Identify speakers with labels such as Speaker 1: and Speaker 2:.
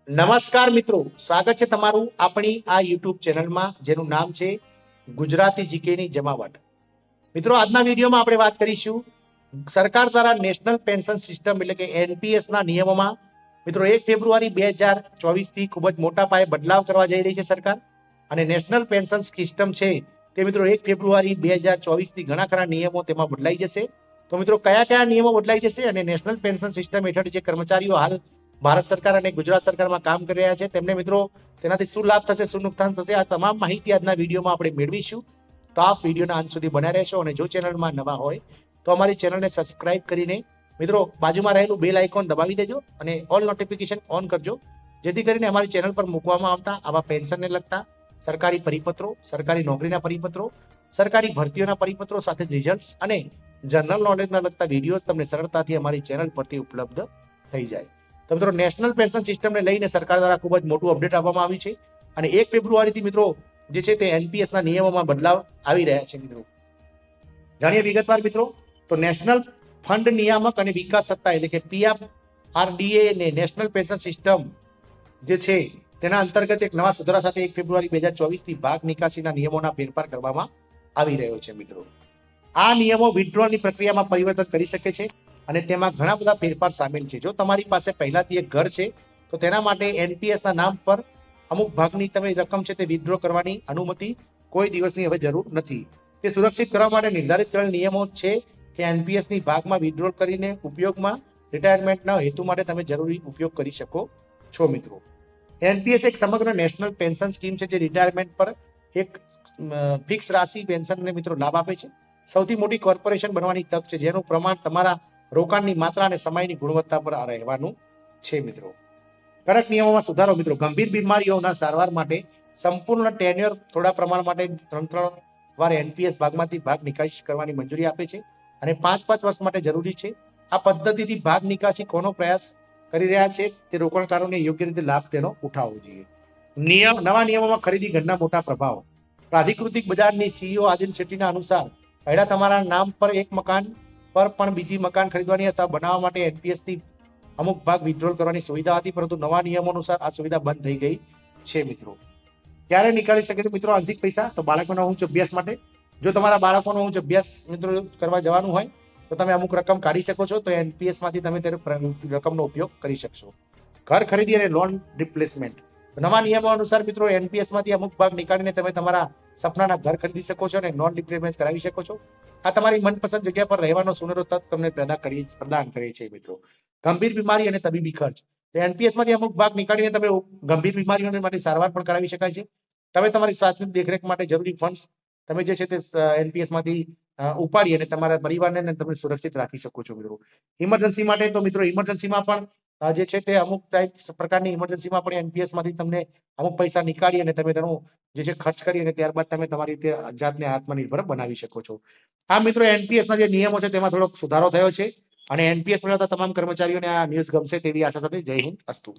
Speaker 1: નમસ્કાર મિત્રો, સ્વાગત છે તમારું આપણી આ યુટ્યુબ ચેનલમાં જેનું નામ છે ગુજરાતી જીકેની જમાવટ. મિત્રો, આજના વિડીયોમાં આપણે વાત કરીશું સરકાર દ્વારા નેશનલ પેન્શન સિસ્ટમ એટલે કે એનપીએસ ના નિયમોમાં મિત્રો 1 ફેબ્રુઆરી 2024 થી ખૂબ જ મોટા પાયે બદલાવ કરવા જઈ રહી છે સરકાર. અને નેશનલ પેન્શન સિસ્ટમ છે તે મિત્રો 1 ફેબ્રુઆરી 2024 થી ઘણા ખરા નિયમો તેમાં બદલાઈ જશે. તો મિત્રો, કયા કયા નિયમો બદલાઈ જશે અને નેશનલ પેન્શન સિસ્ટમ હેઠળ જે કર્મચારીઓ હાલ ભારત સરકાર અને ગુજરાત સરકારમાં કામ કરી રહ્યા છે તેમને મિત્રો તેનાથી શું લાભ થશે, શું નુકસાન થશે, આ તમામ માહિતી આજના વિડીયોમાં આપણે મેળવીશું. તો આપ વિડીયોના અંત સુધી બન્યા રહેશો અને જો ચેનલમાં નવા હોય તો અમારી ચેનલને સબસ્ક્રાઇબ કરીને મિત્રો બાજુમાં રહેલું બેલ આઇકોન દબાવી દેજો અને ઓલ નોટિફિકેશન ઓન કરજો, જેથી કરીને અમારી ચેનલ પર મૂકવામાં આવતા આવા પેન્શનને લગતા સરકારી પરિપત્રો, સરકારી નોકરીના પરિપત્રો, સરકારી ભરતીઓના પરિપત્રો સાથે રિઝલ્ટ્સ અને જનરલ નોલેજના લગતા વિડીયોઝ તમને સરળતાથી અમારી ચેનલ પરથી ઉપલબ્ધ થઈ જાય. તો મિત્રો, નેશનલ પેન્શન સિસ્ટમને લઈને સરકાર દ્વારા ખૂબ જ મોટું અપડેટ આપવામાં આવ્યું છે અને 1 ફેબ્રુઆરીથી મિત્રો જે છે તે એનપીએસ ના નિયમોમાં બદલાવ આવી રહ્યા છે. મિત્રો જાણીએ વિગતવાર મિત્રો. તો નેશનલ ફંડ નિયામક અને વિકાસ સત્તા એટલે કે પીએફઆરડીએ ને નેશનલ પેન્શન સિસ્ટમ જે છે તેના અંતર્ગત એક નવા સુધારા સાથે 1 ફેબ્રુઆરી 2024 થી ભાગ નિકાસીના નિયમોના ફેરફાર કરવામાં આવી રહ્યો છે. મિત્રો, આ નિયમો વિથડ્રોની પ્રક્રિયામાં પરિવર્તન કરી શકે છે અને તેમાં ઘણા બધા ફેરફાર સામેલ છે. જો તમારી પાસે પહેલાથી એક ઘર છે તો તેના માટે એનપીએસ ના નામ પર અમુક ભાગની તમે રકમ છે તે વિથડ્રો કરવાની અનુમતિ કોઈ દિવસની હવે જરૂર નથી. તે સુરક્ષિત કરવા માટે નિર્ધારિત કરેલ નિયમો છે કે એનપીએસ ની ભાગમાં વિથડ્રો કરીને ઉપયોગમાં રિટાયરમેન્ટના હેતુ માટે તમે જરૂરી ઉપયોગ કરી શકો છો. મિત્રો, એનપીએસ એક સમગ્ર નેશનલ પેન્શન સ્કીમ છે જે રિટાયરમેન્ટ પર એક ફિક્સ રાશિ પેન્શનને મિત્રો લાભ આપે છે. સૌથી મોટી કોર્પોરેશન બનવાની તક છે જેનું પ્રમાણ તમારા રોકાણની માત્રા અને સમયની ગુણવત્તા પર રહેવાનું છે. મિત્રો, કડક નિયમોમાં સુધારો. મિત્રો, ગંભીર બીમારીઓના સારવાર માટે સંપૂર્ણ ટેન્યોર થોડા પ્રમાણ માટે 3 વાર એનપીએસ ભાગમાંથી ભાગ નિકાસી કરવાની મંજૂરી આપે છે અને 5 વર્ષ માટે જરૂરી છે. આ પદ્ધતિથી ભાગ નિકાસી કોનો પ્રયાસ કરી રહ્યા છે તે રોકાણકારોને યોગ્ય રીતે લાભ તેનો ઉઠાવવો જોઈએ. નવા નિયમોમાં ખરીદી ઘરના મોટા પ્રભાવ. પ્રાધિકૃતિક બજારની સીઈઓ આદિલ શેટ્ટીના અનુસાર પહેલા તમારા નામ પર એક મકાન પર પણ બીજી મકાન ખરીદવાની અથવા બનાવવા માટે એનપીએસ થી અમુક ભાગ વિથડ્રોલ કરવાની સુવિધા હતી, પરંતુ નવા નિયમો અનુસાર આ સુવિધા બંધ થઈ ગઈ છે. મિત્રો, ક્યારે નીકાળી શકે છે મિત્રો આંશિક પૈસા? તો બાળકોના ઉચ્ચ અભ્યાસ માટે. જો તમારા બાળકોનો ઉચ્ચ અભ્યાસ મિત્રો કરવા જવાનું હોય તો તમે અમુક રકમ કાઢી શકો છો, તો એનપીએસ માંથી તમે તે રકમનો ઉપયોગ કરી શકશો. ઘર ખરીદી અને લોન રિપ્લેસમેન્ટ. નવા નિયમો અનુસાર મિત્રો એનપીએસ માંથી અમુક ભાગ નીકાળીને તમે તમારા સપનાના ઘર ખરીદી શકો છો અને નોન રિપેમેન્ટ કરાવી શકો છો. આ તમારી મનપસંદ જગ્યા પર રહેવાનો સુનેરો તક તમને પ્રદાન કરે છે. મિત્રો, ગંભીર બીમારી અને તબીબી ખર્ચ. તો એનપીએસ માંથી અમુક ભાગ નીકાળીને તમે ગંભીર બીમારીઓ માટે સારવાર પણ કરાવી શકાય છે. તમે તમારી સ્વાસ્થ્યની દેખરેખ માટે જરૂરી ફંડ્સ તમે જે છે તે એનપીએસ માંથી ઉપાડી અને તમારા પરિવારને તમે સુરક્ષિત રાખી શકો છો. મિત્રો, ઇમરજન્સી માટે. તો મિત્રો, ઇમરજન્સીમાં પણ જે છે તે અમુક પ્રકારની ઇમરજન્સીમાં પણ એનપીએસ માંથી તમને અમુક પૈસા નીકાળી અને તમે તેનો જે છે ખર્ચ કરી અને ત્યારબાદ તમે તમારી રીતે જાતને આત્મનિર્ભર બનાવી શકો છો. આ મિત્રો એનપીએસ ના જે નિયમો છે તેમાં થોડોક સુધારો થયો છે અને એનપીએસ મેળવતા તમામ કર્મચારીઓને આ ન્યૂઝ ગમશે તેવી આશા સાથે જય હિન્દ, અસ્તુ.